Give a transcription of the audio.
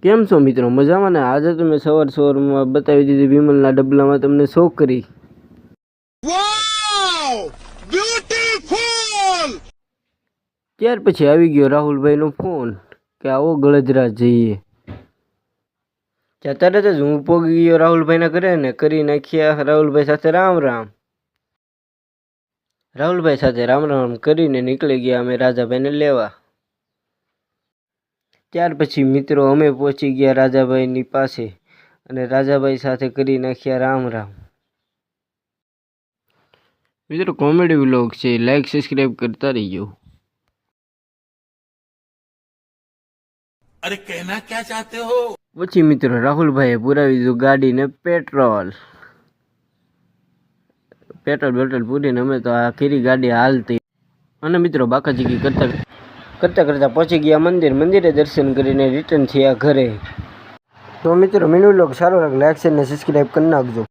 કેમ છો મિત્રો? મજામાં ને? આજે તો મેં સવારમાં બતાવી દીધી વિમલના ડબલામાં તમને છોકરી. ત્યાર પછી આવી ગયો રાહુલભાઈનો ફોન કે આવો ગળદરા જઈએ. તરત જ હું પોગી ગયો રાહુલભાઈના ઘરે ને કરી નાખ્યા રાહુલભાઈ સાથે રામ રામ. રાહુલભાઈ સાથે રામ રામ કરીને નીકળી ગયા અમે રાજાભાઈને લેવા. ત્યાર પછી મિત્રો અમે પહોંચી ગયા રાજાભાઈની પાસે અને રાજાભાઈ સાથે કરી નાખ્યા રામ રામ. મિત્રો કોમેડી વ્લોગ છે, લાઈક સબસ્ક્રાઈબ કરતા રહીજો. अरे कहना क्या चाहते हो? પછી મિત્રો રાહુલભાઈએ પુરાવી દીધું ગાડીને પેટ્રોલ પૂરીને અમે તો આખી ગાડી હાલતી અને મિત્રો બાકાચીકી કરતા પહોંચી ગયા મંદિરે દર્શન કરીને રિટર્ન થયા ઘરે. તો મિત્રો મિની વ્લોગ સારો લાગે લાઈક શેર અને સબસ્ક્રાઈબ કરી નાખજો.